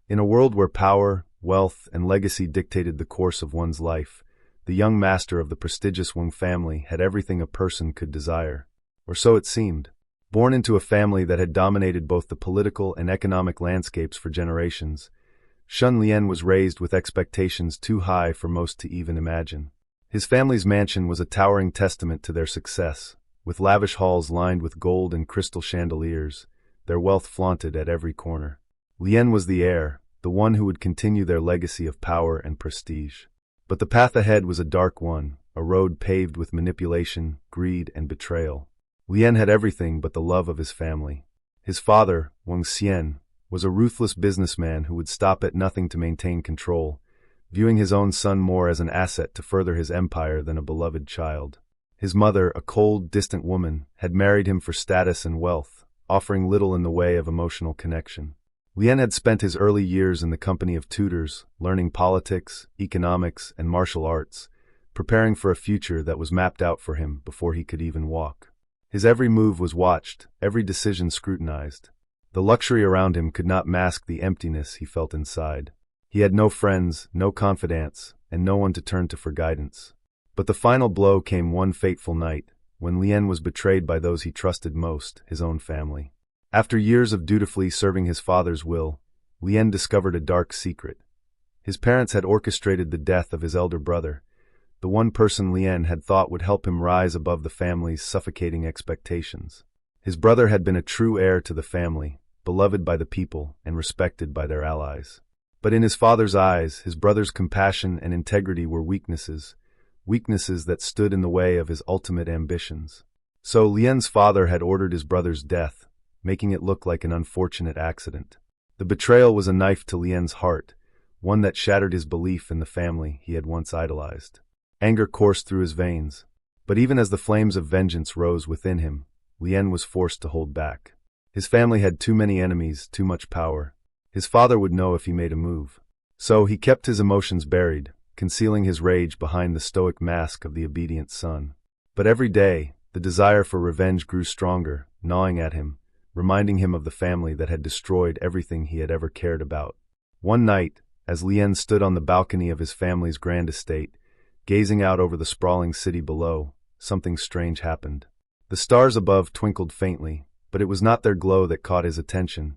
In a world where power, wealth, and legacy dictated the course of one's life, the young master of the prestigious Wang family had everything a person could desire. Or so it seemed. Born into a family that had dominated both the political and economic landscapes for generations, Shun Lian was raised with expectations too high for most to even imagine. His family's mansion was a towering testament to their success, with lavish halls lined with gold and crystal chandeliers, their wealth flaunted at every corner. Lian was the heir, the one who would continue their legacy of power and prestige. But the path ahead was a dark one, a road paved with manipulation, greed, and betrayal. Lian had everything but the love of his family. His father, Wang Xian, was a ruthless businessman who would stop at nothing to maintain control, viewing his own son more as an asset to further his empire than a beloved child. His mother, a cold, distant woman, had married him for status and wealth, offering little in the way of emotional connection. Lian had spent his early years in the company of tutors, learning politics, economics, and martial arts, preparing for a future that was mapped out for him before he could even walk. His every move was watched, every decision scrutinized. The luxury around him could not mask the emptiness he felt inside. He had no friends, no confidants, and no one to turn to for guidance. But the final blow came one fateful night, when Lian was betrayed by those he trusted most, his own family. After years of dutifully serving his father's will, Lian discovered a dark secret. His parents had orchestrated the death of his elder brother, the one person Lian had thought would help him rise above the family's suffocating expectations. His brother had been a true heir to the family, beloved by the people and respected by their allies. But in his father's eyes, his brother's compassion and integrity were weaknesses that stood in the way of his ultimate ambitions. So Lian's father had ordered his brother's death, making it look like an unfortunate accident. The betrayal was a knife to Lian's heart, one that shattered his belief in the family he had once idolized. Anger coursed through his veins, but even as the flames of vengeance rose within him, Lian was forced to hold back. His family had too many enemies, too much power. His father would know if he made a move. So he kept his emotions buried, concealing his rage behind the stoic mask of the obedient son. But every day, the desire for revenge grew stronger, gnawing at him, reminding him of the family that had destroyed everything he had ever cared about. One night, as Lian stood on the balcony of his family's grand estate, gazing out over the sprawling city below, something strange happened. The stars above twinkled faintly, but it was not their glow that caught his attention.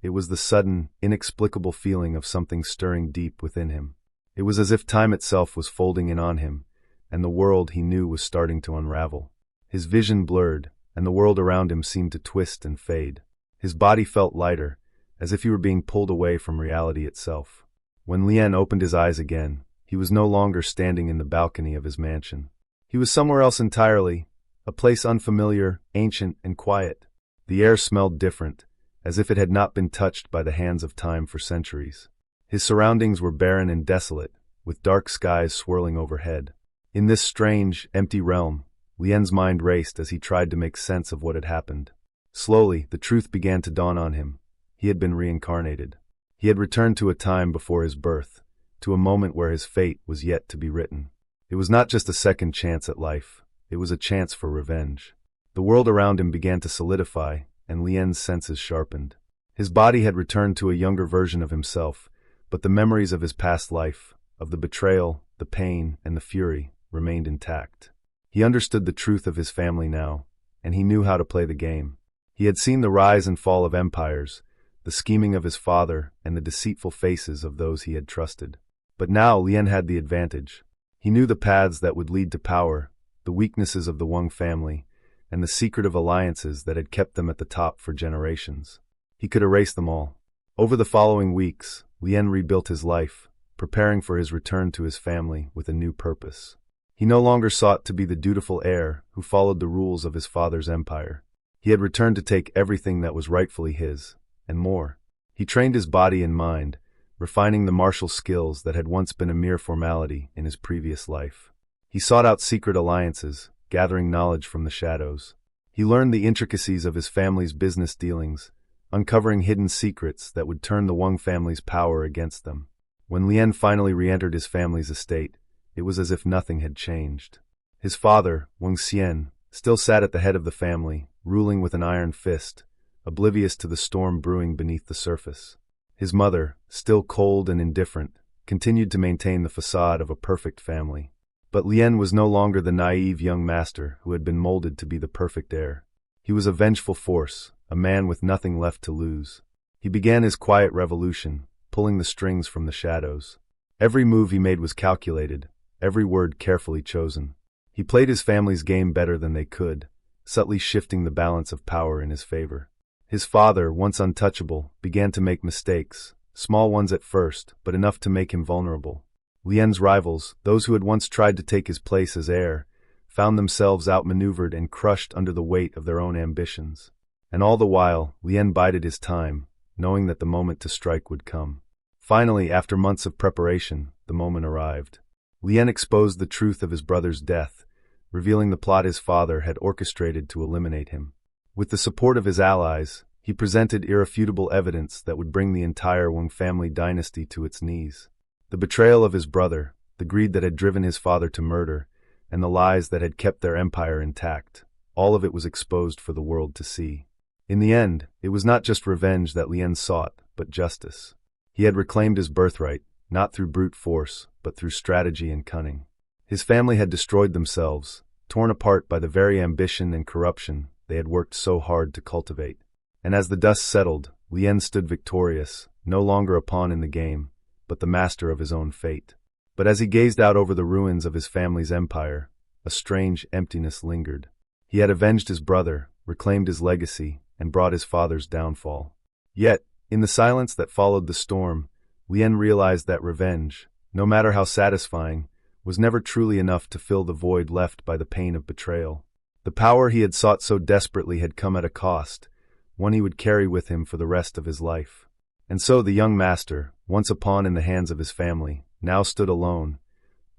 It was the sudden, inexplicable feeling of something stirring deep within him. It was as if time itself was folding in on him, and the world he knew was starting to unravel. His vision blurred, and the world around him seemed to twist and fade. His body felt lighter, as if he were being pulled away from reality itself. When Lian opened his eyes again, he was no longer standing in the balcony of his mansion. He was somewhere else entirely, a place unfamiliar, ancient, and quiet. The air smelled different, as if it had not been touched by the hands of time for centuries. His surroundings were barren and desolate, with dark skies swirling overhead. In this strange, empty realm, Lian's mind raced as he tried to make sense of what had happened. Slowly, the truth began to dawn on him. He had been reincarnated. He had returned to a time before his birth, to a moment where his fate was yet to be written. It was not just a second chance at life, it was a chance for revenge. The world around him began to solidify, and Lian's senses sharpened. His body had returned to a younger version of himself, but the memories of his past life, of the betrayal, the pain, and the fury, remained intact. He understood the truth of his family now, and he knew how to play the game. He had seen the rise and fall of empires, the scheming of his father, and the deceitful faces of those he had trusted. But now Lian had the advantage. He knew the paths that would lead to power, the weaknesses of the Wang family, and the secretive alliances that had kept them at the top for generations. He could erase them all. Over the following weeks, Lian rebuilt his life, preparing for his return to his family with a new purpose. He no longer sought to be the dutiful heir who followed the rules of his father's empire. He had returned to take everything that was rightfully his, and more. He trained his body and mind, refining the martial skills that had once been a mere formality in his previous life. He sought out secret alliances, gathering knowledge from the shadows. He learned the intricacies of his family's business dealings, uncovering hidden secrets that would turn the Wang family's power against them. When Lian finally re-entered his family's estate, it was as if nothing had changed. His father, Wang Xian, still sat at the head of the family, ruling with an iron fist, oblivious to the storm brewing beneath the surface. His mother, still cold and indifferent, continued to maintain the facade of a perfect family. But Lien was no longer the naive young master who had been molded to be the perfect heir. He was a vengeful force, a man with nothing left to lose. He began his quiet revolution, pulling the strings from the shadows. Every move he made was calculated, every word carefully chosen. He played his family's game better than they could, subtly shifting the balance of power in his favor. His father, once untouchable, began to make mistakes, small ones at first, but enough to make him vulnerable. Lien's rivals, those who had once tried to take his place as heir, found themselves outmaneuvered and crushed under the weight of their own ambitions. And all the while, Lien bided his time, knowing that the moment to strike would come. Finally, after months of preparation, the moment arrived. Lien exposed the truth of his brother's death, revealing the plot his father had orchestrated to eliminate him. With the support of his allies, he presented irrefutable evidence that would bring the entire Wang family dynasty to its knees. The betrayal of his brother, the greed that had driven his father to murder, and the lies that had kept their empire intact, all of it was exposed for the world to see. In the end, it was not just revenge that Lien sought, but justice. He had reclaimed his birthright, not through brute force, but through strategy and cunning. His family had destroyed themselves, torn apart by the very ambition and corruption they had worked so hard to cultivate. And as the dust settled, Lien stood victorious, no longer a pawn in the game, but the master of his own fate. But as he gazed out over the ruins of his family's empire, a strange emptiness lingered. He had avenged his brother, reclaimed his legacy, and brought his father's downfall. Yet, in the silence that followed the storm, Lien realized that revenge, no matter how satisfying, was never truly enough to fill the void left by the pain of betrayal. The power he had sought so desperately had come at a cost, one he would carry with him for the rest of his life. And so the young master, once a pawn in the hands of his family, now stood alone,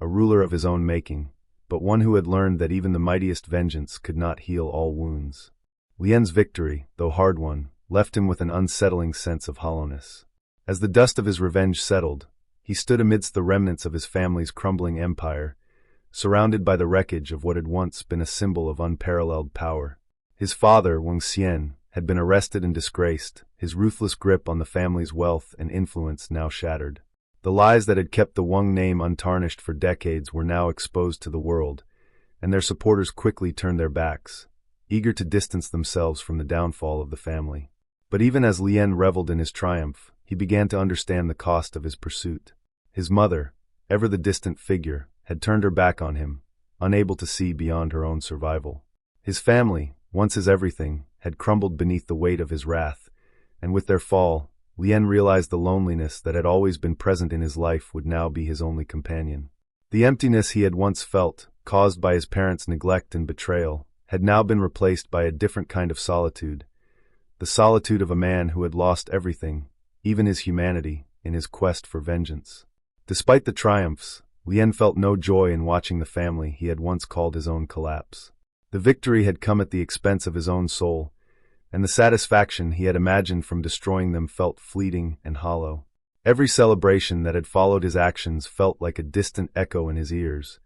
a ruler of his own making, but one who had learned that even the mightiest vengeance could not heal all wounds. Lien's victory, though hard won, left him with an unsettling sense of hollowness. As the dust of his revenge settled, he stood amidst the remnants of his family's crumbling empire, surrounded by the wreckage of what had once been a symbol of unparalleled power. His father, Wang Xian, had been arrested and disgraced, his ruthless grip on the family's wealth and influence now shattered. The lies that had kept the Wang name untarnished for decades were now exposed to the world, and their supporters quickly turned their backs, eager to distance themselves from the downfall of the family. But even as Lien reveled in his triumph, he began to understand the cost of his pursuit. His mother, ever the distant figure, had turned her back on him, unable to see beyond her own survival. His family, once his everything, had crumbled beneath the weight of his wrath, and with their fall, Lien realized the loneliness that had always been present in his life would now be his only companion. The emptiness he had once felt, caused by his parents' neglect and betrayal, had now been replaced by a different kind of solitude, the solitude of a man who had lost everything, even his humanity, in his quest for vengeance. Despite the triumphs, Lien felt no joy in watching the family he had once called his own collapse. The victory had come at the expense of his own soul, and the satisfaction he had imagined from destroying them felt fleeting and hollow. Every celebration that had followed his actions felt like a distant echo in his ears,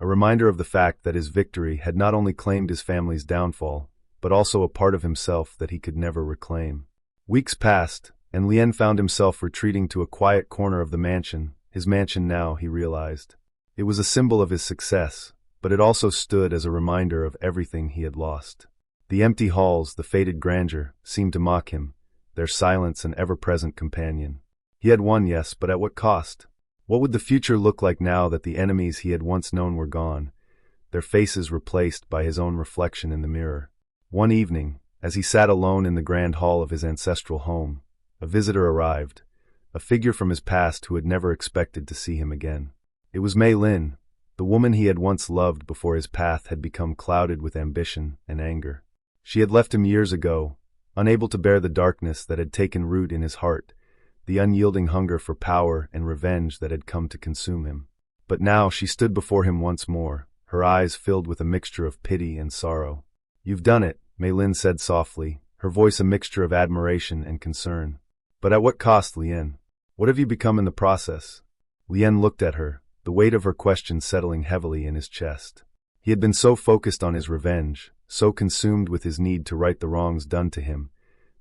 a reminder of the fact that his victory had not only claimed his family's downfall, but also a part of himself that he could never reclaim. Weeks passed, and Lien found himself retreating to a quiet corner of the mansion, his mansion now, he realized. It was a symbol of his success, but it also stood as a reminder of everything he had lost. The empty halls, the faded grandeur, seemed to mock him, their silence an ever-present companion. He had won, yes, but at what cost? What would the future look like now that the enemies he had once known were gone, their faces replaced by his own reflection in the mirror? One evening, as he sat alone in the grand hall of his ancestral home, a visitor arrived, a figure from his past who had never expected to see him again. It was Mei Lin, the woman he had once loved before his path had become clouded with ambition and anger. She had left him years ago, unable to bear the darkness that had taken root in his heart, the unyielding hunger for power and revenge that had come to consume him. But now she stood before him once more, her eyes filled with a mixture of pity and sorrow. "You've done it," Mei Lin said softly, her voice a mixture of admiration and concern. "But at what cost, Lien? What have you become in the process?" Lien looked at her, the weight of her question settling heavily in his chest. He had been so focused on his revenge, so consumed with his need to right the wrongs done to him,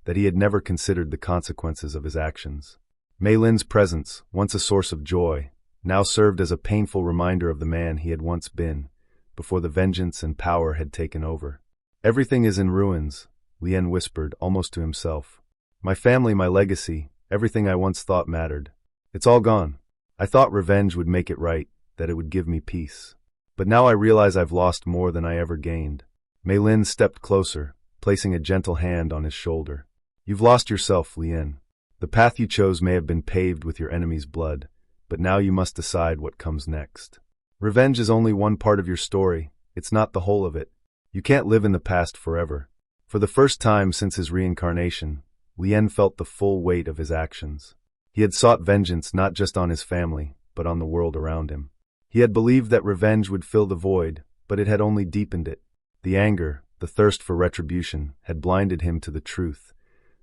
that he had never considered the consequences of his actions. Mei Lin's presence, once a source of joy, now served as a painful reminder of the man he had once been, before the vengeance and power had taken over. Everything is in ruins, Lien whispered, almost to himself. My family, my legacy, everything I once thought mattered. It's all gone. I thought revenge would make it right, that it would give me peace. But now I realize I've lost more than I ever gained. Mei Lin stepped closer, placing a gentle hand on his shoulder. You've lost yourself, Lien. The path you chose may have been paved with your enemy's blood, but now you must decide what comes next. Revenge is only one part of your story, it's not the whole of it. You can't live in the past forever. For the first time since his reincarnation, Lien felt the full weight of his actions. He had sought vengeance not just on his family, but on the world around him. He had believed that revenge would fill the void, but it had only deepened it. The anger, the thirst for retribution, had blinded him to the truth,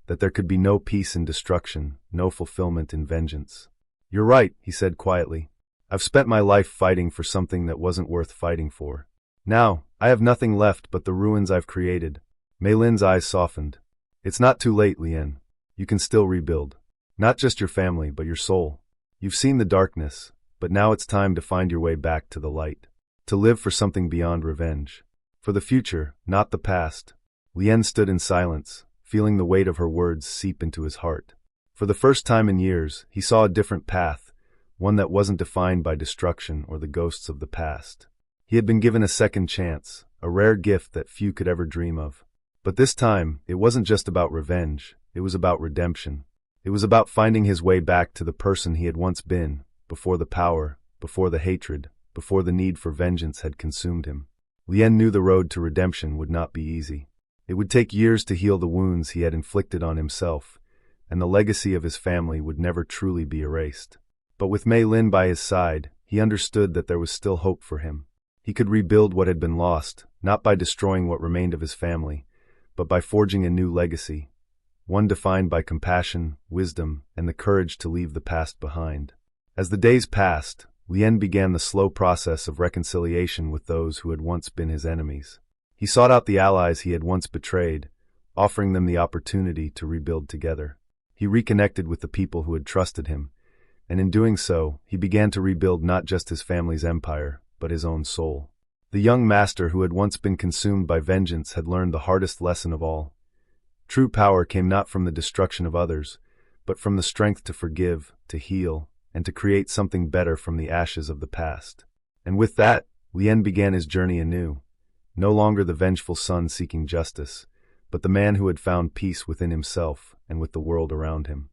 that there could be no peace in destruction, no fulfillment in vengeance. You're right, he said quietly. I've spent my life fighting for something that wasn't worth fighting for. Now, I have nothing left but the ruins I've created. Mei Lin's eyes softened. It's not too late, Lien. You can still rebuild. Not just your family, but your soul. You've seen the darkness, but now it's time to find your way back to the light. To live for something beyond revenge. For the future, not the past. Lien stood in silence, feeling the weight of her words seep into his heart. For the first time in years, he saw a different path, one that wasn't defined by destruction or the ghosts of the past. He had been given a second chance, a rare gift that few could ever dream of. But this time, it wasn't just about revenge, it was about redemption. It was about finding his way back to the person he had once been, before the power, before the hatred, before the need for vengeance had consumed him. Lien knew the road to redemption would not be easy. It would take years to heal the wounds he had inflicted on himself, and the legacy of his family would never truly be erased. But with Mei Lin by his side, he understood that there was still hope for him. He could rebuild what had been lost, not by destroying what remained of his family, but by forging a new legacy, one defined by compassion, wisdom, and the courage to leave the past behind. As the days passed, Lien began the slow process of reconciliation with those who had once been his enemies. He sought out the allies he had once betrayed, offering them the opportunity to rebuild together. He reconnected with the people who had trusted him, and in doing so, he began to rebuild not just his family's empire, but his own soul. The young master who had once been consumed by vengeance had learned the hardest lesson of all. True power came not from the destruction of others, but from the strength to forgive, to heal, and to create something better from the ashes of the past. And with that, Lien began his journey anew, no longer the vengeful son seeking justice, but the man who had found peace within himself and with the world around him.